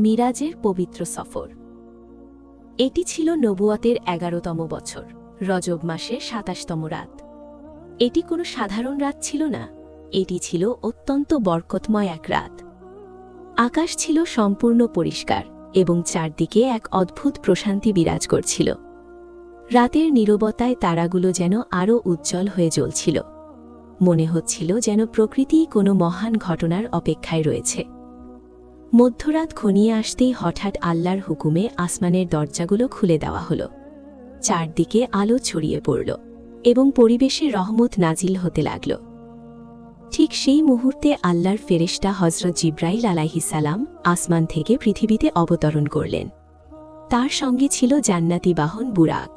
মিরাজের পবিত্র সফর। এটি ছিল নবুয়তের ১১তম বছর, রজব মাসের ২৭তম রাত। এটি কোনো সাধারণ রাত ছিল না, এটি ছিল অত্যন্ত বরকতময় এক রাত। আকাশ ছিল সম্পূর্ণ পরিষ্কার এবং চারদিকে এক অদ্ভুত প্রশান্তি বিরাজ করছিল। রাতের নীরবতায় তারাগুলো যেন আরও উজ্জ্বল হয়ে জ্বলছিল। মনে হচ্ছিল যেন প্রকৃতিই কোনো মহান ঘটনার অপেক্ষায় রয়েছে। মধ্যরাত ঘনিয়ে আসতেই হঠাৎ আল্লাহর হুকুমে আসমানের দরজাগুলো খুলে দেওয়া হল। চারদিকে আলো ছড়িয়ে পড়ল এবং পরিবেশে রহমত নাজিল হতে লাগল। ঠিক সেই মুহূর্তে আল্লাহর ফেরেশতা হযরত জিবরাইল আলাইহিস সালাম আসমান থেকে পৃথিবীতে অবতরণ করলেন। তার সঙ্গে ছিল জান্নাতি বাহন বুরাক।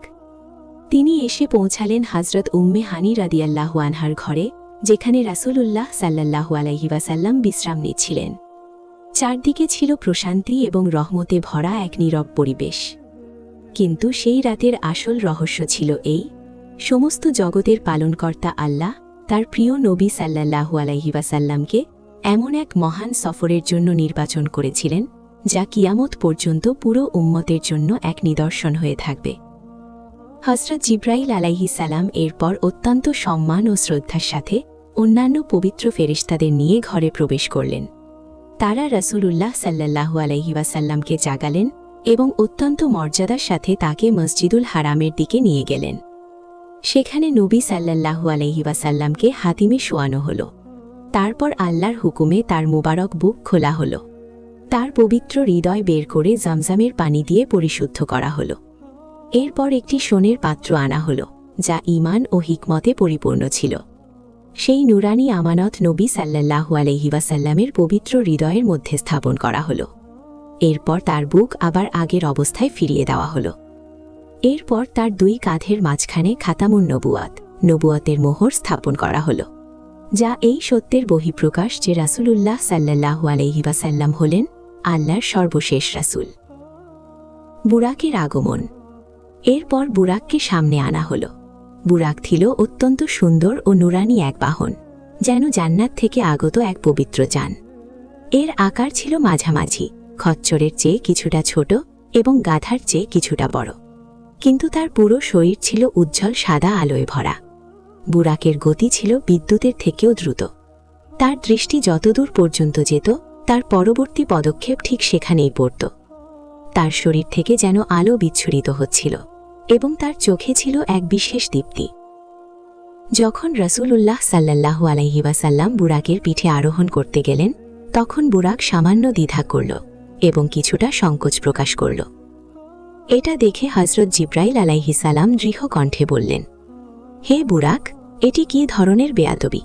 তিনি এসে পৌঁছালেন হযরত উম্মে হানি রাদিয়াল্লাহু আনহার ঘরে, যেখানে রাসূলুল্লাহ সাল্লাল্লাহু আলাইহি ওয়াসাল্লাম বিশ্রাম নিচ্ছিলেন। চারদিকে ছিল প্রশান্তি এবং রহমতে ভরা এক নীরব পরিবেশ। কিন্তু সেই রাতের আসল রহস্য ছিল এই: সমস্ত জগতের পালনকর্তা আল্লাহ তার প্রিয় নবী সাল্লাল্লাহু আলাইহি ওয়াসাল্লামকে এমন এক মহান সফরের জন্য নির্বাচন করেছিলেন, যা কিয়ামত পর্যন্ত পুরো উম্মতের জন্য এক নিদর্শন হয়ে থাকবে। হযরত জিবরাইল আলাইহিস সালাম এরপর অত্যন্ত সম্মান ও শ্রদ্ধার সাথে অন্যান্য পবিত্র ফেরেশতাদের নিয়ে ঘরে প্রবেশ করলেন। তারা রাসূলুল্লাহ সাল্লাল্লাহু আলাইহি ওয়াসাল্লামকে জাগালেন এবং অত্যন্ত মর্যাদার সাথে তাকে মসজিদুল হারামের দিকে নিয়ে গেলেন। সেখানে নবী সাল্লাল্লাহু আলাইহি ওয়াসাল্লামকে হাতিমে শোয়ানো হল। তারপর আল্লাহর হুকুমে তার মুবারক বুক খোলা হল। তার পবিত্র হৃদয় বের করে জমজমের পানি দিয়ে পরিশুদ্ধ করা হল। এরপর একটি সোনের পাত্র আনা হল, যা ঈমান ও হিকমতে পরিপূর্ণ ছিল। সেই নুরানি আমানত নবী সাল্লাল্লাহু আলাইহি ওয়াসাল্লামের পবিত্র হৃদয়ের মধ্যে স্থাপন করা হল। এরপর তার বুক আবার আগের অবস্থায় ফিরিয়ে দেওয়া হল। এরপর তার দুই কাঁধের মাঝখানে খাতামুন নবুয়াত, নবুয়তের মোহর স্থাপন করা হল, যা এই সত্যের বহিঃপ্রকাশ যে রাসূলুল্লাহ সাল্লাল্লাহু আলাইহি ওয়াসাল্লাম হলেন আল্লাহর সর্বশেষ রাসূল। বুরাকের আগমন। এরপর বুরাককে সামনে আনা হল। বুরাক ছিল অত্যন্ত সুন্দর ও নুরানি এক বাহন, যেন জান্নাত থেকে আগত এক পবিত্র যান। এর আকার ছিল মাঝামাঝি, খচ্চরের চেয়ে কিছুটা ছোট এবং গাধার চেয়ে কিছুটা বড়, কিন্তু তার পুরো শরীর ছিল উজ্জ্বল সাদা আলোয় ভরা। বুরাকের গতি ছিল বিদ্যুতের থেকেও দ্রুত। তার দৃষ্টি যতদূর পর্যন্ত যেত, তার পরবর্তী পদক্ষেপ ঠিক সেখানেই পড়ত। তার শরীর থেকে যেন আলো বিচ্ছুরিত হচ্ছিল এবং তার চোখে ছিল এক বিশেষ দীপ্তি। যখন রাসূলুল্লাহ সাল্লাল্লাহু আলাইহি ওয়াসাল্লাম বুরাকের পিঠে আরোহণ করতে গেলেন, তখন বুরাক সামান্য দ্বিধা করল এবং কিছুটা সংকোচ প্রকাশ করল। এটা দেখে হযরত জিবরাইল আলাইহিস সালাম দৃঢ় কণ্ঠে বললেন, হে বুরাক, এটি কি ধরনের বেয়াদবি?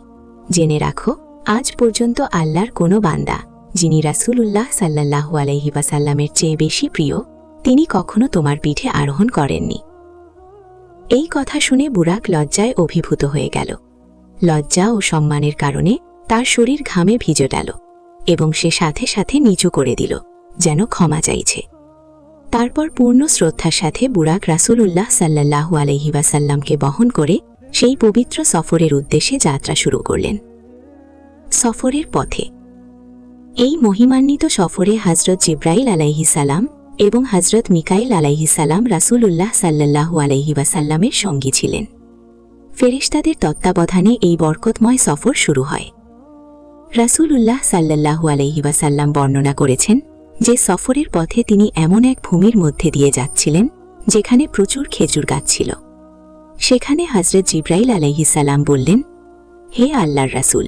জেনে রাখো, আজ পর্যন্ত আল্লাহর কোনো বান্দা, যিনি রাসূলুল্লাহ সাল্লাল্লাহু আলাইহি ওয়াসাল্লামের চেয়ে বেশি প্রিয়, তিনি কখনো তোমার পিঠে আরোহণ করেননি। এই কথা শুনে বুরাক লজ্জায় অভিভূত হয়ে গেল। লজ্জা ও সম্মানের কারণে তার শরীর ঘামে ভিজে গেল এবং সে সাথে সাথে নিচু করে দিল, যেন ক্ষমা চাইছে। তারপর পূর্ণ শ্রদ্ধার সাথে বুরাক রাসূলুল্লাহ সাল্লাল্লাহু আলাইহি ওয়াসাল্লামকে বহন করে সেই পবিত্র সফরের উদ্দেশ্যে যাত্রা শুরু করলেন। সফরের পথে। এই মহিমান্বিত সফরে হযরত জিবরাইল আলাইহিস সালাম এবং হযরত মিকাইল আলাইহিস সালাম রাসূলুল্লাহ সাল্লাল্লাহু আলাইহি ওয়াসাল্লামের সঙ্গী ছিলেন। ফেরেশতাদের তত্ত্বাবধানে এই বরকতময় সফর শুরু হয়। রাসূলুল্লাহ সাল্লাল্লাহু আলাইহি ওয়াসাল্লাম বর্ণনা করেছেন যে সফরের পথে তিনি এমন এক ভূমির মধ্যে দিয়ে যাচ্ছিলেন, যেখানে প্রচুর খেজুর গাছ ছিল। সেখানে হযরত জিবরাইল আলাইহিস সালাম বললেন, হে আল্লাহর রাসূল,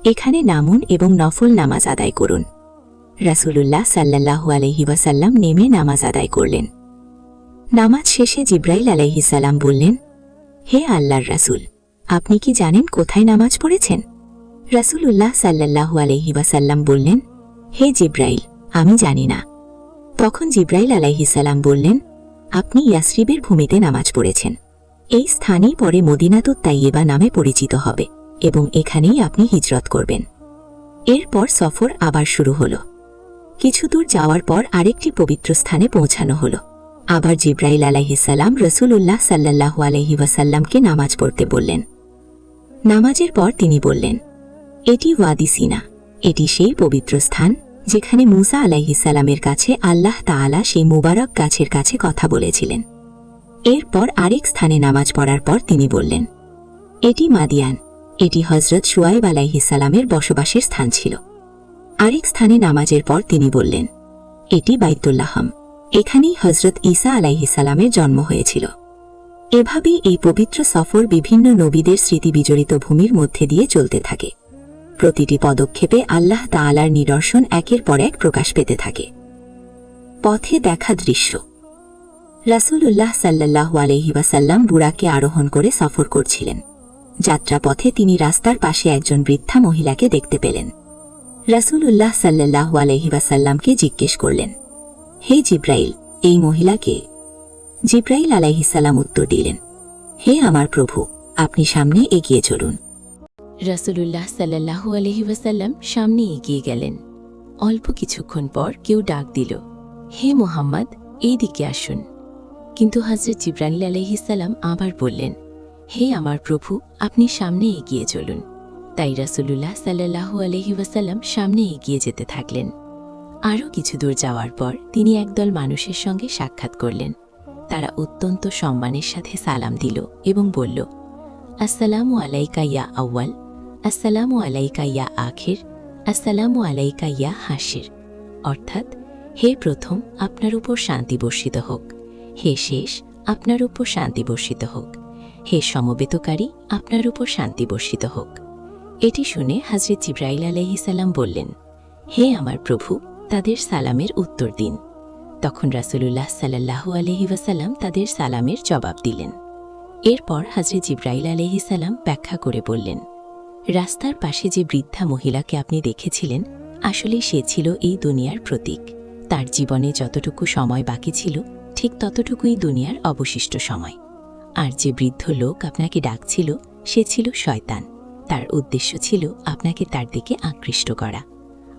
এখানে নামুন এবং নফল নামাজ আদায় করুন। রাসূলুল্লাহ সাল্লাল্লাহু আলাইহি ওয়াসাল্লাম নেমে নামাজ আদায় করলেন। নামাজ শেষে জিবরাইল আলাইহিস সালাম বললেন, হে আল্লাহর রাসূল, আপনি কি জানেন কোথায় নামাজ পড়েছেন? রাসূলুল্লাহ সাল্লাল্লাহু আলাইহি ওয়াসাল্লাম বললেন, হে জিবরাইল, আমি জানি না। তখন জিবরাইল আলাইহিস সালাম বললেন, আপনি ইয়াসরিবের ভূমিতে নামাজ পড়েছেন। এই স্থানই পরে মদিনাতুত তাইয়্যিবা নামে পরিচিত হবে এবং এখানেই আপনি হিজরত করবেন। এরপর সফর আবার শুরু হল। কিছু দূর যাওয়ার পর আরেকটি পবিত্র স্থানে পৌঁছানো হল। আবার জিবরাইল আলাইহিস সালাম রাসূলুল্লাহ সাল্লাল্লাহু আলাইহি ওয়াসাল্লামকে নামাজ পড়তে বললেন। নামাজের পর তিনি বললেন, এটি ওয়াদি সিনা, এটি সেই পবিত্র স্থান যেখানে মুসা আলাইহিসসালামের কাছে আল্লাহ তাআলা সেই মুবারক গাছের কাছে কথা বলেছিলেন। এরপর আরেক স্থানে নামাজ পড়ার পর তিনি বললেন, এটি মাদিয়ান, এটি হযরত শুআয়ব আলাইহিসসালামের বসবাসের স্থান ছিল। আরেক স্থানে নামাজের পর তিনি বললেন, এটি বাইতুল্লাহম, এখানেই হযরত ঈসা আলাইহিসসালামের জন্ম হয়েছিল। এভাবেই এই পবিত্র সফর বিভিন্ন নবীদের স্মৃতি বিজড়িত ভূমির মধ্যে দিয়ে চলতে থাকে। প্রতিটি পদক্ষেপে আল্লাহ তাআলার নিদর্শন একের পর এক প্রকাশ পেতে থাকে। পথে দেখা দৃশ্য। রাসূলুল্লাহ সাল্লাল্লাহু আলাইহি ওয়াসাল্লাম বুরাকে আরোহণ করে সফর করছিলেন। যাত্রাপথে তিনি রাস্তার পাশে একজন বৃদ্ধা মহিলাকে দেখতে পেলেন। রাসূলুল্লাহ সাল্লাল্লাহু আলাইহি ওয়াসাল্লামকে জিজ্ঞেস করলেন, হে জিব্রাইল, এই মহিলা কে? জিব্রাইল আলাইহিসসালাম উত্তর দিলেন, হে আমার প্রভু, আপনি সামনে এগিয়ে চলুন। রাসূলুল্লাহ সাল্লাল্লাহু আলাইহি ওয়াসাল্লাম সামনে এগিয়ে গেলেন। অল্প কিছুক্ষণ পর কেউ ডাক দিল, হে মুহাম্মদ, এই দিকে আসুন। কিন্তু হযরত জিবরাইল আলাইহিসসালাম আবার বললেন, হে আমার প্রভু, আপনি সামনে এগিয়ে চলুন। তাই রাসূলুল্লাহ সাল্লাল্লাহু আলাইহি ওয়াসাল্লাম সামনে এগিয়ে যেতে থাকলেন। আরও কিছু দূর যাওয়ার পর তিনি একদল মানুষের সঙ্গে সাক্ষাৎ করলেন। তারা অত্যন্ত সম্মানের সাথে সালাম দিল এবং বলল, আসসালামু আলাইকা ইয়া আউয়াল, আসসালামু আলাইকা ইয়া আখির, আসসালামু আলাইকা ইয়া হাসির। অর্থাৎ, হে প্রথম, আপনার উপর শান্তি বর্ষিত হোক। হে শেষ, আপনার উপর শান্তি বর্ষিত হোক। হে সমবেতকারী, আপনার উপর শান্তি বর্ষিত হোক। এটি শুনে হযরত জিবরাইল আলাইহিসসালাম বললেন, হে আমার প্রভু, তাদের সালামের উত্তর দিন। তখন রাসূলুল্লাহ সাল্লাল্লাহু আলাইহি ওয়াসাল্লাম তাদের সালামের জবাব দিলেন। এরপর হযরত জিবরাইল আলাইহিসসালাম ব্যাখ্যা করে বললেন, রাস্তার পাশে যে বৃদ্ধা মহিলাকে আপনি দেখেছিলেন, আসলে সে ছিল এই দুনিয়ার প্রতীক। তার জীবনে যতটুকু সময় বাকি ছিল, ঠিক ততটুকুই দুনিয়ার অবশিষ্ট সময়। আর যে বৃদ্ধ লোক আপনাকে ডাকছিল, সে ছিল শয়তান। তার উদ্দেশ্য ছিল আপনাকে তার দিকে আকৃষ্ট করা।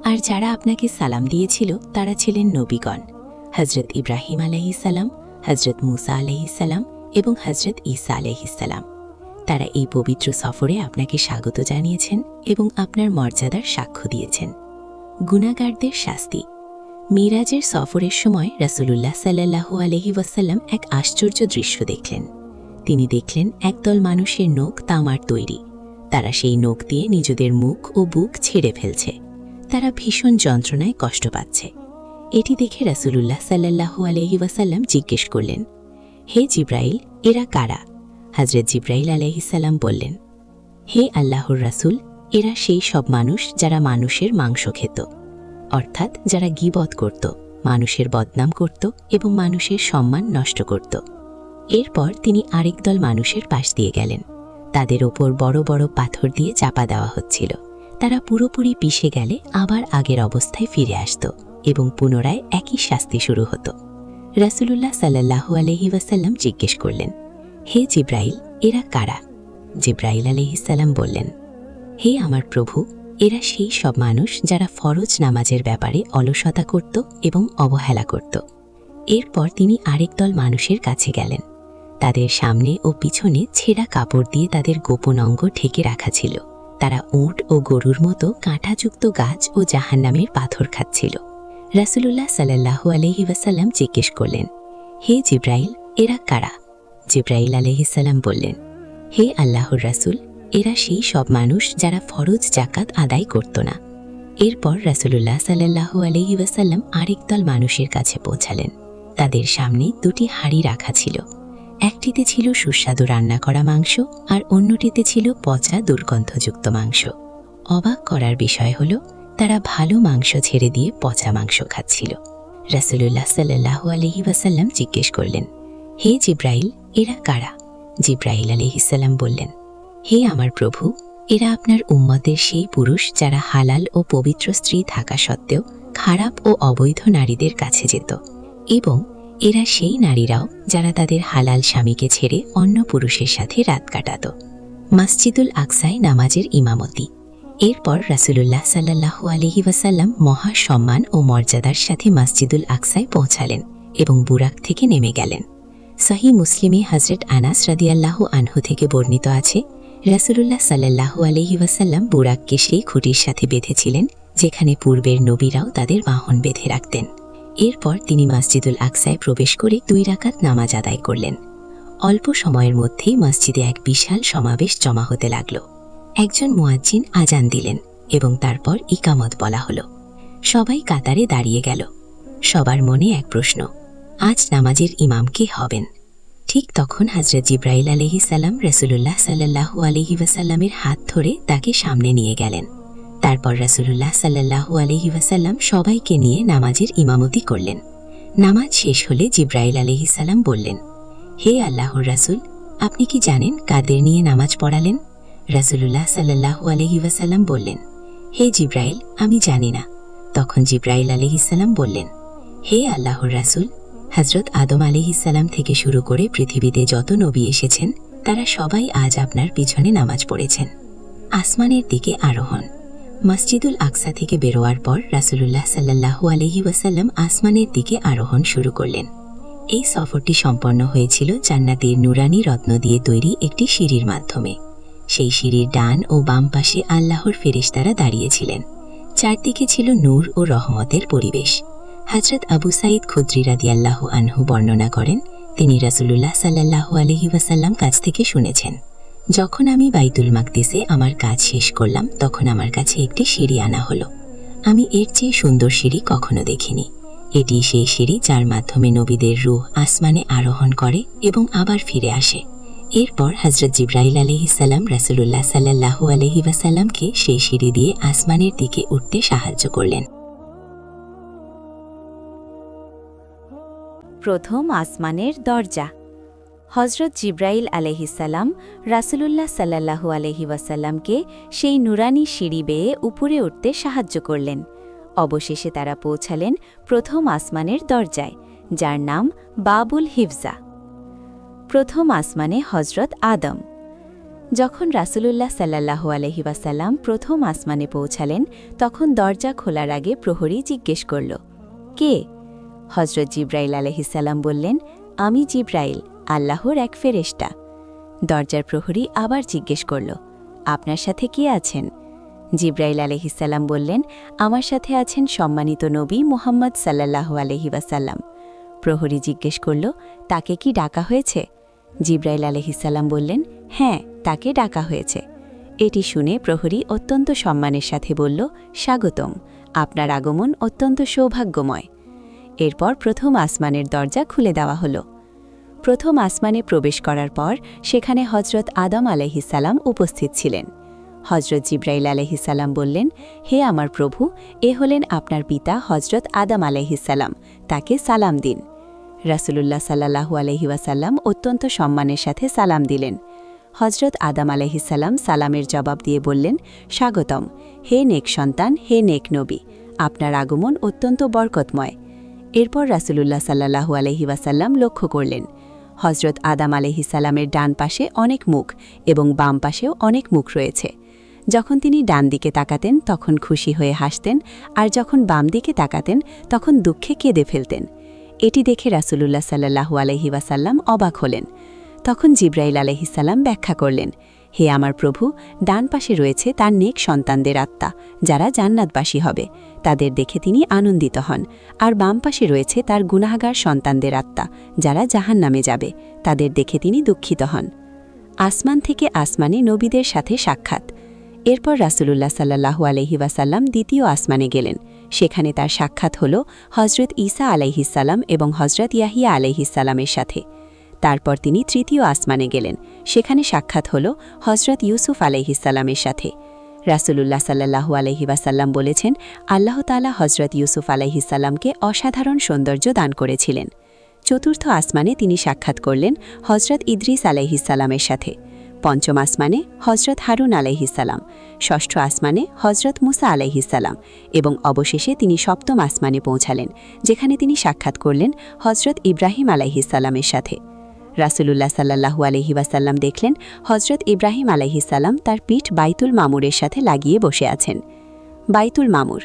আর যারা আপনাকে সালাম দিয়েছিল, তারা ছিলেন নবীগণ, হযরত ইব্রাহিম আলাইহিসসালাম, হযরত মুসা আলাইহিসসালাম এবং হযরত ঈসা আলাইহিসসালাম। তারা এই পবিত্র সফরে আপনাকে স্বাগত জানিয়েছেন এবং আপনার মর্যাদার সাক্ষ্য দিয়েছেন। গুনাহগারদের শাস্তি। মিরাজের সফরের সময় রাসূলুল্লাহ সাল্লাল্লাহু আলাইহি ওয়াসাল্লাম এক আশ্চর্য দৃশ্য দেখলেন। তিনি দেখলেন একদল মানুষের নখ তামার তৈরি। তারা সেই নখ দিয়ে নিজেদের মুখ ও বুক ছেড়ে ফেলছে। তারা ভীষণ যন্ত্রণায় কষ্ট পাচ্ছে। এটি দেখে রাসূলুল্লাহ সাল্লাল্লাহু আলাইহি ওয়াসাল্লাম জিজ্ঞেস করলেন, হে জিবরাইল, এরা কারা? হযরত জিবরাইল আলাইহিসসালাম বললেন, হে আল্লাহর রাসূল, এরা সেই সব মানুষ যারা মানুষের মাংস খেত, অর্থাৎ যারা গীবত করত, মানুষের বদনাম করত এবং মানুষের সম্মান নষ্ট করত। এরপর তিনি আরেক দল মানুষের পাশ দিয়ে গেলেন। তাদের ওপর বড় বড় পাথর দিয়ে চাপা দেওয়া হচ্ছিল। তারা পুরোপুরি পিষে গেলে আবার আগের অবস্থায় ফিরে আসত এবং পুনরায় একই শাস্তি শুরু হতো। রাসূলুল্লাহ সাল্লাল্লাহু আলাইহি ওয়াসাল্লাম জিজ্ঞেস করলেন, হে জিবরাইল, এরা কারা? জিবরাইল আলাইহিসসালাম বললেন, হে আমার প্রভু, এরা সেই সব মানুষ যারা ফরজ নামাজের ব্যাপারে অলসতা করত এবং অবহেলা করত। এরপর তিনি আরেক দল মানুষের কাছে গেলেন। তাদের সামনে ও পিছনে ছেঁড়া কাপড় দিয়ে তাদের গোপন অঙ্গ ঢেকে রাখা ছিল। তারা উট ও গরুর মতো কাঁটাযুক্ত গাছ ও জাহান্নামের পাথর খাচ্ছিল। রাসূলুল্লাহ সাল্লাল্লাহু আলাইহি ওয়াসাল্লাম জিজ্ঞেস করলেন, হে জিবরাইল, এরা কারা? জিবরাইল আলাইহিসসালাম বললেন, হে আল্লাহর রাসূল, এরা সেই সব মানুষ যারা ফরজ যাকাত আদায় করত না। এরপর রাসূলুল্লাহ সাল্লাল্লাহু আলাইহি ওয়াসাল্লাম আরেক দল মানুষের কাছে পৌঁছালেন। তাদের সামনে দুটি হাঁড়ি রাখা ছিল। একটিতে ছিল সুস্বাদু রান্না করা মাংস আর অন্যটিতে ছিল পচা দুর্গন্ধযুক্ত মাংস। অবাক করার বিষয় হল, তারা ভালো মাংস ছেড়ে দিয়ে পচা মাংস খাচ্ছিল। রাসূলুল্লাহ সাল্লাল্লাহু আলাইহি ওয়াসাল্লাম জিজ্ঞেস করলেন, হে জিবরাইল, এরা কারা? জিবরাইল আলাইহিসসালাম বললেন, হে আমার প্রভু, এরা আপনার উম্মতের সেই পুরুষ যারা হালাল ও পবিত্র স্ত্রী থাকা সত্ত্বেও খারাপ ও অবৈধ নারীদের কাছে যেত, এবং এরা সেই নারীরাও যারা তাদের হালাল স্বামীকে ছেড়ে অন্য পুরুষের সাথে রাত কাটাত। মসজিদুল আকসায় নামাজের ইমামতি। এরপর রাসূলুল্লাহ সাল্লাল্লাহু আলাইহি ওয়াসাল্লাম মহা সম্মান ও মর্যাদার সাথে মসজিদুল আকসায় পৌঁছালেন এবং বুরাক থেকে নেমে গেলেন। সহিহ মুসলিমে হযরত আনাস রাদিয়াল্লাহু আনহু থেকে বর্ণিত আছে, রাসূলুল্লাহ সাল্লাল্লাহু আলাইহি ওয়াসাল্লাম বুরাককে সেই খুঁটির সাথে বেঁধেছিলেন যেখানে পূর্বের নবীরাও তাদের বাহন বেঁধে রাখতেন। এরপর তিনি মসজিদুল আকসায় প্রবেশ করে 2 রাকাত নামাজ আদায় করলেন। অল্প সময়ের মধ্যেই মসজিদে এক বিশাল সমাবেশ জমা হতে লাগল। একজন মুয়াজ্জিন আজান দিলেন এবং তারপর ইকামত বলা হলো। সবাই কাতারে দাঁড়িয়ে গেল। সবার মনে এক প্রশ্ন, আজ নামাজের ইমাম কে হবেন? ঠিক তখন হযরত জিবরাইল আলাইহিস সালাম রাসূলুল্লাহ সাল্লাল্লাহু আলাইহি ওয়াসাল্লামের হাত ধরে তাকে সামনে নিয়ে গেলেন। তারপর রাসূলুল্লাহ সাল্লাল্লাহু আলাইহি ওয়াসাল্লাম সবাইকে নিয়ে নামাজের ইমামতি করলেন। নামাজ শেষ হলে জিবরাইল আলাইহিস সালাম বললেন, হে আল্লাহর রাসূল, আপনি কি জানেন কাদের নিয়ে নামাজ পড়ালেন? রাসূলুল্লাহ সাল্লাল্লাহু আলাইহি ওয়াসাল্লাম বললেন, হে জিবরাইল, আমি জানি না। তখন জিবরাইল আলাইহিস সালাম বললেন, হে আল্লাহর রাসূল, হযরত আদম আলাইহিস সালাম থেকে শুরু করে পৃথিবীতে যত নবী এসেছেন তারা সবাই আজ আপনার পিছনে নামাজ পড়েছেন। আসমানের দিকে আরোহণ। মসজিদুল আকসা থেকে বেরোয়ার পর রাসূলুল্লাহ সাল্লাল্লাহু আলাইহি ওয়াসাল্লাম আসমানের দিকে আরোহণ শুরু করলেন। এই সফরটি সম্পন্ন হয়েছিল জান্নাতের নুরানি রত্ন দিয়ে তৈরি একটি সিঁড়ির মাধ্যমে। সেই সিঁড়ির ডান ও বাম পাশে আল্লাহর ফেরেশতারা দাঁড়িয়েছিলেন। চারদিকে ছিল নূর ও রহমতের পরিবেশ। হযরত আবু সাঈদ খুদরি রাদিয়াল্লাহু আনহু বর্ণনা করেন, তিনি রাসূলুল্লাহ সাল্লাল্লাহু আলাইহি ওয়াসাল্লাম কাছ থেকে শুনেছেন, যখন আমি বাইতুল মাকদিসে আমার কাজ শেষ করলাম তখন আমার কাছে একটি সিঁড়ি আনা হলো। আমি এর চেয়ে সুন্দর সিঁড়ি কখনো দেখিনি। এটি সেই সিঁড়ি যার মাধ্যমে নবীদের রূহ আসমানে আরোহণ করে এবং আবার ফিরে আসে। এরপর হযরত জিবরাইল আলাইহিস সালাম রাসূলুল্লাহ সাল্লাল্লাহু আলাইহি ওয়াসাল্লামকে সেই সিঁড়ি দিয়ে আসমানের দিকে উঠতে সাহায্য করলেন। প্রথম আসমানের দরজা। হযরত জিবরাইল আলাইহিসসালাম রাসূলুল্লাহ সাল্লাল্লাহু আলাইহি ওয়াসাল্লামকে সেই নুরানি সিঁড়ি বেয়ে উপরে উঠতে সাহায্য করলেন। অবশেষে তারা পৌঁছালেন প্রথম আসমানের দরজায়, যার নাম বাবুল হিফজা। প্রথম আসমানে হযরত আদম। যখন রাসূলুল্লাহ সাল্লাল্লাহু আলাইহি ওয়াসাল্লাম প্রথম আসমানে পৌঁছালেন তখন দরজা খোলার আগে প্রহরী জিজ্ঞেস করল, কে? হযরত জিবরাইল আলাইহিসসালাম বললেন, আমি জিবরাইল, আল্লাহর এক ফেরেশতা। দরজার প্রহরী আবার জিজ্ঞেস করল, আপনার সাথে কে আছেন? জিবরাইল আলাইহিসসালাম বললেন, আমার সাথে আছেন সম্মানিত নবী মুহাম্মদ সাল্লাল্লাহু আলাইহি ওয়াসাল্লাম। প্রহরী জিজ্ঞেস করল, তাকে কি ডাকা হয়েছে? জিবরাইল আলাইহিসসালাম বললেন, হ্যাঁ, তাকে ডাকা হয়েছে। এটি শুনে প্রহরী অত্যন্ত সম্মানের সাথে বলল, স্বাগতম, আপনার আগমন অত্যন্ত সৌভাগ্যময়। এরপর প্রথম আসমানের দরজা খুলে দেওয়া হলো। প্রথম আসমানে প্রবেশ করার পর সেখানে হযরত আদম আলাইহিসসালাম উপস্থিত ছিলেন। হযরত জিবরাইল আলাইহিসসালাম বললেন, হে আমার প্রভু, এ হলেন আপনার পিতা হযরত আদম আলাইহিসসালাম, তাকে সালাম দিন। রাসূলুল্লাহ সাল্লাল্লাহু আলাইহি ওয়াসাল্লাম অত্যন্ত সম্মানের সাথে সালাম দিলেন। হযরত আদম আলাইহিসসালাম সালামের জবাব দিয়ে বললেন, স্বাগতম, হে নেক সন্তান, হে নেক নবী, আপনার আগমন অত্যন্ত বরকতময়। এরপর রাসূলুল্লাহ সাল্লাল্লাহু আলাইহি ওয়াসাল্লাম লক্ষ্য করলেন, হযরত আদম আলাইহিসসালামের ডান পাশে অনেক মুখ এবং বাম পাশেও অনেক মুখ রয়েছে। যখন তিনি ডান দিকে তাকাতেন তখন খুশি হয়ে হাসতেন, আর যখন বাম দিকে তাকাতেন তখন দুঃখে কেঁদে ফেলতেন। এটি দেখে রাসূলুল্লাহ সাল্লাল্লাহু আলাইহি ওয়াসাল্লাম অবাক হলেন। তখন জিবরাইল আলাইহিসসালাম ব্যাখ্যা করলেন, হে আমার প্রভু, ডান পাশে রয়েছে তার নেক সন্তানদের আত্মা, যারা জান্নাতবাসী হবে, তাদের দেখে তিনি আনন্দিত হন। আর বাম পাশে রয়েছে তার গুনাহগার সন্তানদের আত্মা, যারা জাহান্নামে যাবে, তাদের দেখে তিনি দুঃখিত হন। আসমান থেকে আসমানে নবীদের সাথে সাক্ষাৎ। এরপর রাসূলুল্লাহ সাল্লাল্লাহু আলাইহি ওয়াসাল্লাম দ্বিতীয় আসমানে গেলেন। সেখানে তার সাক্ষাৎ হল হযরত ঈসা আলাইহিসসালাম এবং হযরত ইয়াহিয়া আলাইহিসসালামের সাথে। তারপর তিনি তৃতীয় আসমানে গেলেন। সেখানে সাক্ষাৎ হল হযরত ইউসুফ আলাইহিসসালামের সাথে। রাসূলুল্লাহ সাল্লাল্লাহু আলাইহি ওয়াসাল্লাম বলেছেন, আল্লাহ তাআলা হযরত ইউসুফ আলাইহিসসালামকে অসাধারণ সৌন্দর্য দান করেছিলেন। চতুর্থ আসমানে তিনি সাক্ষাৎ করলেন হযরত ইদ্রিস আলাইহিসসালামের সাথে। পঞ্চম আসমানে হযরত হারুন আলাইহিসসালাম, ষষ্ঠ আসমানে হযরত মুসা আলাইহিসসালাম এবং অবশেষে তিনি সপ্তম আসমানে পৌঁছালেন, যেখানে তিনি সাক্ষাৎ করলেন হযরত ইব্রাহিম আলাইহিসসালামের সাথে। রাসূলুল্লাহ সাল্লাল্লাহু আলাইহি ওয়াসাল্লাম দেখলেন হযরত ইব্রাহিম আলাইহিসসালাম তার পিঠ বাইতুল মামুরের সাথে লাগিয়ে বসে আছেন। বাইতুল মামুর।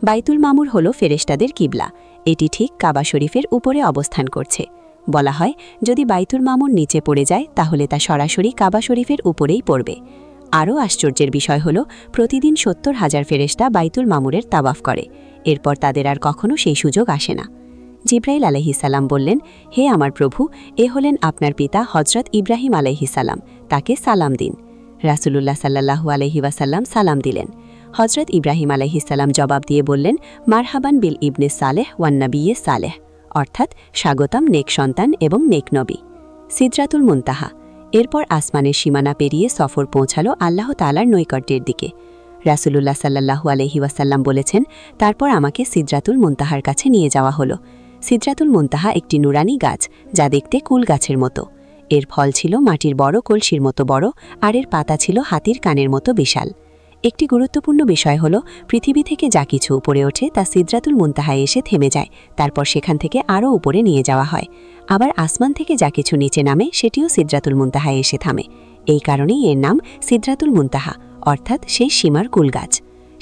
বাইতুল মামুর হল ফেরেশতাদের কিবলা। এটি ঠিক কাবা শরীফের উপরে অবস্থান করছে। বলা হয়, যদি বাইতুল মামুর নিচে পড়ে যায় তাহলে তা সরাসরি কাবা শরীফের উপরেই পড়বে। আরও আশ্চর্যের বিষয় হল প্রতিদিন ৭০,০০০ ফেরেশতা বাইতুল মামুরের তাওয়াফ করে, এরপর তাদের আর কখনো সেই সুযোগ আসে না। জিব্রাইল আলাইহিসাল্লাম বললেন, হে আমার প্রভু, এ হলেন আপনার পিতা হজরত ইব্রাহিম আলাইহিসাল্লাম, তাকে সালাম দিন। রাসূলুল্লাহ সাল্লাল্লাহু আলাইহি ওয়াসাল্লাম সালাম দিলেন। হজরত ইব্রাহিম আলাইহিসাল্লাম জবাব দিয়ে বললেন, মারহাবান বিল ইবনে সালেহ ওয়ান নবিয়ে সালেহ, অর্থাৎ স্বাগতম নেক সন্তান এবং নেক নবী। সিদরাতুল মুনতাহা। এরপর আসমানের সীমানা পেরিয়ে সফর পৌঁছালো আল্লাহ তাআলার নৈকট্যের দিকে। রাসূলুল্লাহ সাল্লাল্লাহু আলাইহি ওয়াসাল্লাম বলেছেন, তারপর আমাকে সিদরাতুল মুনতাহার কাছে নিয়ে যাওয়া হলো। সিদরাতুল মুনতাহা একটি নুরানি গাছ, যা দেখতে কুল গাছের মতো। এর ফল ছিল মাটির বড় কলসির মতো বড়, আর এর পাতা ছিল হাতির কানের মতো বিশাল। একটি গুরুত্বপূর্ণ বিষয় হল, পৃথিবী থেকে যা কিছু উপরে ওঠে তা সিদরাতুল মুনতাহায় এসে থেমে যায়, তারপর সেখান থেকে আরও উপরে নিয়ে যাওয়া হয়। আবার আসমান থেকে যা কিছু নিচে নামে সেটিও সিদরাতুল মুনতাহায় এসে থামে। এই কারণেই এর নাম সিদরাতুল মুনতাহা, অর্থাৎ সেই সীমার কুল গাছ।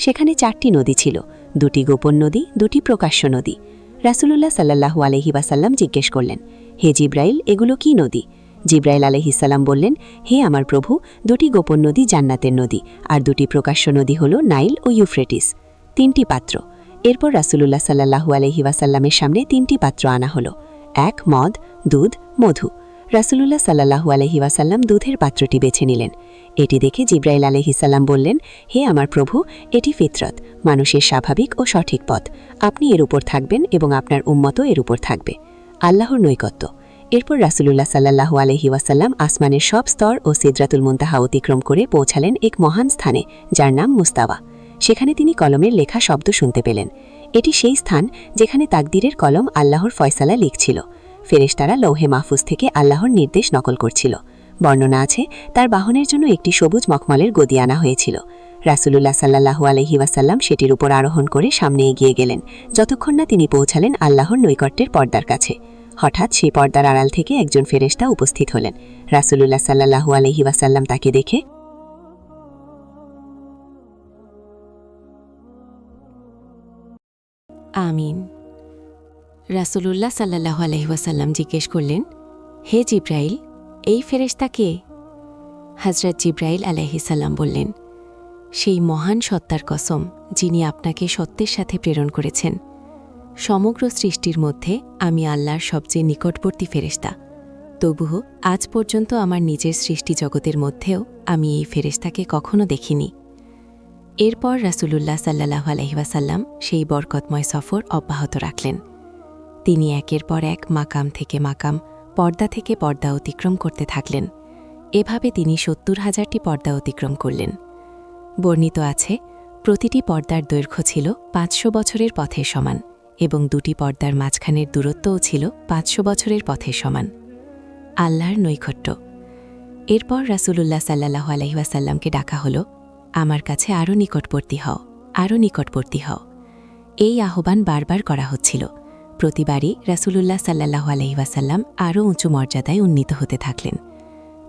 সেখানে 4টি নদী ছিল, 2টি গোপন নদী, 2টি প্রকাশ্য নদী। রাসূলুল্লাহ সাল্লাল্লাহু আলাইহি ওয়াসাল্লাম জিজ্ঞেস করলেন, হে জিব্রাইল, এগুলো কি নদী? জিব্রাইল আলাইহিসসালাম বললেন, হে আমার প্রভু, 2টি গোপন নদী জান্নাতের নদী, আর 2টি প্রকাশ্য নদী হল নাইল ও ইউফ্রেটিস। 3টি পাত্র। এরপর রাসূলুল্লাহ সাল্লাল্লাহু আলাইহি ওয়াসাল্লামের সামনে 3টি পাত্র আনা হলো, 1 মদ, দুধ, মধু। রাসূলুল্লাহ সাল্লাল্লাহু আলাইহি ওয়াসাল্লাম দুধের পাত্রটি বেছে নিলেন। এটি দেখে জিব্রাইল আলাইহিসসালাম বললেন, হে আমার প্রভু, এটি ফিতরত, মানুষের স্বাভাবিক ও সঠিক পথ। আপনি এর উপর থাকবেন এবং আপনার উম্মতও এর উপর থাকবে। আল্লাহর নৈকট্য। এরপর রাসূলুল্লাহ সাল্লাল্লাহু আলাইহি ওয়াসাল্লাম আসমানের সব স্তর ও সিদরাতুল মুনতাহা অতিক্রম করে পৌঁছালেন এক মহান স্থানে, যার নাম মুস্তাওয়া। সেখানে তিনি কলমের লেখা শব্দ শুনতে পেলেন। এটি সেই স্থান যেখানে তাকদীরের কলম আল্লাহর ফয়সালা লিখছিল। ফেরেশতারা লৌহে মাহফুজ থেকে আল্লাহর নির্দেশ নকল করছিল। বর্ণনা আছে, তার বাহনের জন্য একটি সবুজ মখমলের গদি আনা হয়েছিল। রাসূলুল্লাহ সাল্লাল্লাহু আলাইহি ওয়াসাল্লাম সেটির উপর আরোহণ করে সামনে এগিয়ে গেলেন, যতক্ষণ না তিনি পৌঁছালেন আল্লাহর নৈকট্যের পর্দার কাছে। হঠাৎ সেই পর্দার আড়াল থেকে একজন ফেরেশতা উপস্থিত হলেন। রাসূলুল্লাহ সাল্লাল্লাহু আলাইহি ওয়াসাল্লাম তাকে দেখে আমিন। রাসূলুল্লাহ সাল্লাল্লাহু আলাইহি ওয়াসাল্লাম জিজ্ঞেস করলেন, হে জিব্রাইল, এই ফেরেশতা কে? হযরত জিব্রাইল আলাইহিস সালাম বললেন, সেই মহান সত্তার কসম, যিনি আপনাকে সত্যের সাথে প্রেরণ করেছেন। সমগ্র সৃষ্টির মধ্যে আমি আল্লাহর সবচেয়ে নিকটবর্তী ফেরেশতা। তবুও আজ পর্যন্ত আমার নিজের সৃষ্টি জগতের মধ্যেও আমি এই ফেরেশতাকে কখনো দেখিনি। এরপর রাসূলুল্লাহ সাল্লাল্লাহু আলাইহি ওয়াসাল্লাম সেই বরকতময় সফর অব্যাহত রাখলেন। তিনি একের পর এক মাকাম থেকে মাকাম, পর্দা থেকে পর্দা অতিক্রম করতে থাকলেন। এভাবে তিনি ৭০,০০০টি পর্দা অতিক্রম করলেন। বর্ণিত আছে, প্রতিটি পর্দার দৈর্ঘ্য ছিল ৫০০ বছরের পথের সমান এবং 2টি পর্দার মাঝখানের দূরত্বও ছিল ৫০০ বছরের পথের সমান। আল্লাহর নৈকট্য। এরপর রাসূলুল্লাহ সাল্লাল্লাহু আলাইহি ওয়াসাল্লামকে ডাকা হলো, আমার কাছে আরও নিকটবর্তী হও, আরও নিকটবর্তী হও। এই আহ্বান বারবার করা হচ্ছিল। প্রতিবারই রাসূলুল্লাহ সাল্লাল্লাহু আলাইহি ওয়াসাল্লাম আরও উঁচু মর্যাদায় উন্নীত হতে থাকলেন।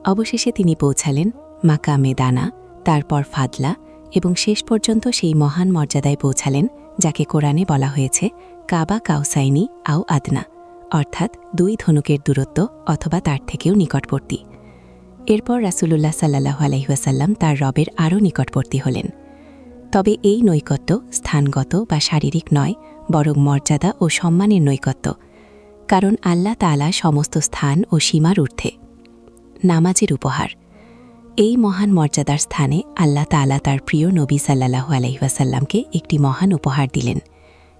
অবশেষে তিনি পৌঁছালেন মাকামে দানা, তারপর ফাদলা এবং শেষ পর্যন্ত সেই মহান মর্যাদায় পৌঁছালেন যাকে কোরআনে বলা হয়েছে কাবা কাউসাইনি আও আদনা, অর্থাৎ 2 ধনুকের দূরত্ব অথবা তার থেকেও নিকটবর্তী। এরপর রাসূলুল্লাহ সাল্লাল্লাহু আলাইহি ওয়াসাল্লাম তার রবের আরও নিকটবর্তী হলেন। তবে এই নৈকট্য স্থানগত বা শারীরিক নয়, বরং মর্যাদা ও সম্মানের নৈকট্য, কারণ আল্লাহ তাআলা সমস্ত স্থান ও সীমার ঊর্ধ্বে। নামাজের উপহার। এই মহান মর্যাদার স্থানে আল্লাহ তাআলা তার প্রিয় নবী সাল্লাল্লাহু আলাইহি ওয়াসাল্লামকে একটি মহান উপহার দিলেন।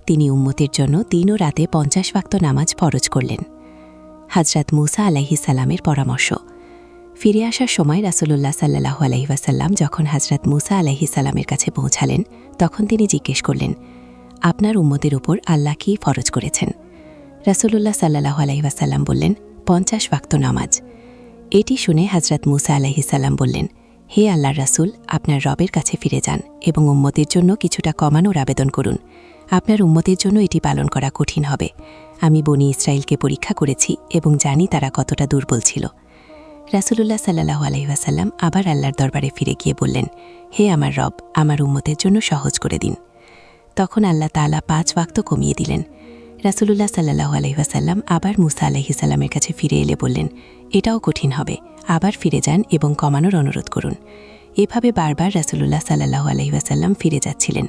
তিনি উম্মতের জন্য দিন ও রাতে 50 ওয়াক্ত নামাজ ফরজ করলেন। হযরত মূসা আলাইহিস সালামের পরামর্শ। ফিরে আসার সময় রাসূলুল্লাহ সাল্লাল্লাহু আলাইহি ওয়াসাল্লাম যখন হযরত মূসা আলাইহিস সালামের কাছে পৌঁছালেন, তখন তিনি জিজ্ঞেস করলেন, আপনার উম্মতের উপর আল্লাহ কি ফরজ করেছেন? রাসূলুল্লাহ সাল্লাল্লাহু আলাইহি ওয়াসাল্লাম বললেন, 50 ওয়াক্ত নামাজ। এটি শুনে হযরত মূসা আলাইহিস সালাম বললেন, হে আল্লাহর রাসূল, আপনার রবের কাছে ফিরে যান এবং উম্মতের জন্য কিছুটা কমানোর আবেদন করুন। আপনার উম্মতের জন্য এটি পালন করা কঠিন হবে। আমি বনী ইসরাইলকে পরীক্ষা করেছি এবং জানি তারা কতটা দুর্বল ছিল। রাসূলুল্লাহ সাল্লাল্লাহু আলাইহি ওয়াসাল্লাম আবার আল্লাহর দরবারে ফিরে গিয়ে বললেন, হে আমার রব, আমার উম্মতের জন্য সহজ করে দিন। তখন আল্লাহ তাআলা 5 ওয়াক্ত কমিয়ে দিলেন। রাসূলুল্লাহ সাল্লাল্লাহু আলাইহি ওয়াসাল্লাম আবার মূসা আলাইহিস সালামের কাছে ফিরে এলে বললেন, এটাও কঠিন হবে, আবার ফিরে যান এবং কমানোর অনুরোধ করুন। এভাবে বারবার রাসূলুল্লাহ সাল্লাল্লাহু আলাইহি ওয়াসাল্লাম ফিরে যাচ্ছিলেন।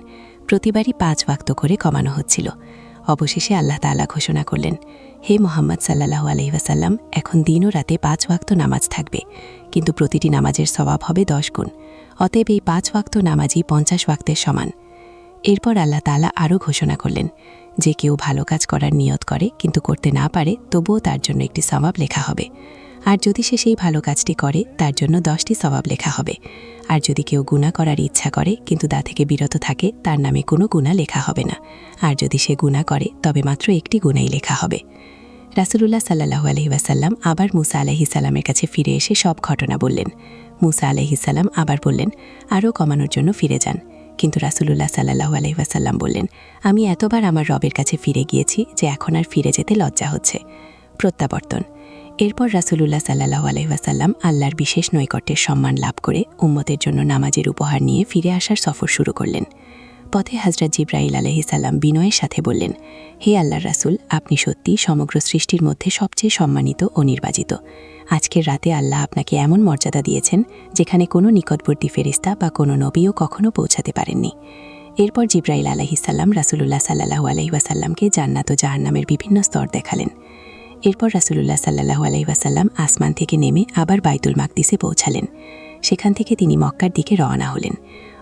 প্রতিবারই 5 ওয়াক্ত করে কমানো হচ্ছিল। অবশেষে আল্লাহ তাআলা ঘোষণা করলেন, হে মুহাম্মদ সাল্লাল্লাহু আলাইহি ওয়াসাল্লাম, এখন দিন ও রাতে 5 ওয়াক্ত নামাজ থাকবে, কিন্তু প্রতিটি নামাজের সওয়াব হবে 10 গুণ। অতএব এই 5 ওয়াক্ত নামাজই 50 ওয়াক্তের সমান। এরপর আল্লাহ তাআলা আরও ঘোষণা করলেন, যে কেউ ভালো কাজ করার নিয়ত করে কিন্তু করতে না পারে, তবুও তার জন্য একটি সওয়াব লেখা হবে। আর যদি সে সেই ভালো কাজটি করে, তার জন্য 10টি সওয়াব লেখা হবে। আর যদি কেউ গুনাহ করার ইচ্ছা করে কিন্তু তা থেকে বিরত থাকে, তার নামে কোনো গুনাহ লেখা হবে না। আর যদি সে গুনাহ করে, তবে মাত্র একটি গুনাহই লেখা হবে। রাসূলুল্লাহ সাল্লাল্লাহু আলাইহি ওয়াসাল্লাম আবার মূসা আলাইহিস সালামের কাছে ফিরে এসে সব ঘটনা বললেন। মূসা আলাইহিস সালাম আবার বললেন, আরও কমানোর জন্য ফিরে যান। কিন্তু রাসূলুল্লাহ সাল্লাল্লাহু আলাইহি ওয়াসাল্লাম বললেন, আমি এতবার আমার রবের কাছে ফিরে গিয়েছি যে এখন আর ফিরে যেতে লজ্জা হচ্ছে। প্রত্যাবর্তন। এরপর রাসূলুল্লাহ সাল্লাল্লাহু আলাইহি ওয়াসাল্লাম আল্লাহর বিশেষ নৈকট্যের সম্মান লাভ করে উম্মতের জন্য নামাজের উপহার নিয়ে ফিরে আসার সফর শুরু করলেন। পথে হযরত জিবরাইল আলাইহিস সালাম বিনয়ের সাথে বললেন, হে আল্লাহর রাসূল, আপনি সত্যি সমগ্র সৃষ্টির মধ্যে সবচেয়ে সম্মানিত ও নির্বাচিত। আজকের রাতে আল্লাহ আপনাকে এমন মর্যাদা দিয়েছেন যেখানে কোনো নিকটবর্তী ফেরেশতা বা কোনো নবীও কখনো পৌঁছাতে পারেননি। এরপর জিবরাইল আলাইহিস সালাম রাসূলুল্লাহ সাল্লাল্লাহু আলাইহি ওয়াসাল্লামকে জান্নাত ও জাহান্নামের বিভিন্ন স্তর দেখালেন। এরপর রাসূলুল্লাহ সাল্লাল্লাহু আলাইহি ওয়াসাল্লাম আসমান থেকে নেমে আবার বাইতুল মাকদিসে পৌঁছালেন। সেখান থেকে তিনি মক্কার দিকে রওনা হলেন।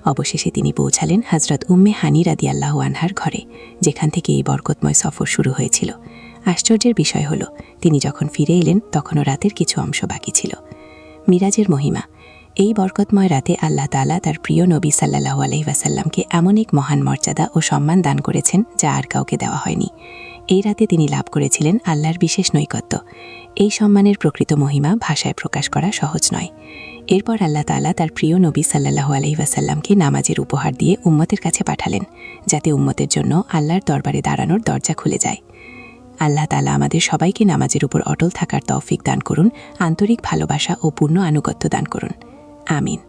অবশেষে তিনি পৌঁছালেন হযরত উম্মে হানি রাদিয়াল্লাহু আনহার ঘরে, যেখান থেকে এই বরকতময় সফর শুরু হয়েছিল। আশ্চর্যের বিষয় হলো, তিনি যখন ফিরে এলেন তখনও রাতের কিছু অংশ বাকি ছিল। মিরাজের মহিমা। এই বরকতময় রাতে আল্লাহ তাআলা তার প্রিয় নবী সাল্লাল্লাহু আলাইহি ওয়াসাল্লামকে এমন এক মহান মর্যাদা ও সম্মান দান করেছেন যা আর কাউকে দেওয়া হয়নি। এই রাতে তিনি লাভ করেছিলেন আল্লাহর বিশেষ নৈকট্য। এই সম্মানের প্রকৃত মহিমা ভাষায় প্রকাশ করা সহজ নয়। এরপর আল্লাহ তাআলা তার প্রিয় নবী সাল্লাল্লাহু আলাইহি ওয়াসাল্লামকে নামাজের উপহার দিয়ে উম্মতের কাছে পাঠালেন, যাতে উম্মতের জন্য আল্লাহর দরবারে দাঁড়ানোর দরজা খুলে যায়। আল্লাহ তাআলা আমাদের সবাইকে নামাজের উপর অটল থাকার তৌফিক দান করুন, আন্তরিক ভালোবাসা ও পূর্ণ আনুগত্য দান করুন। আমিন।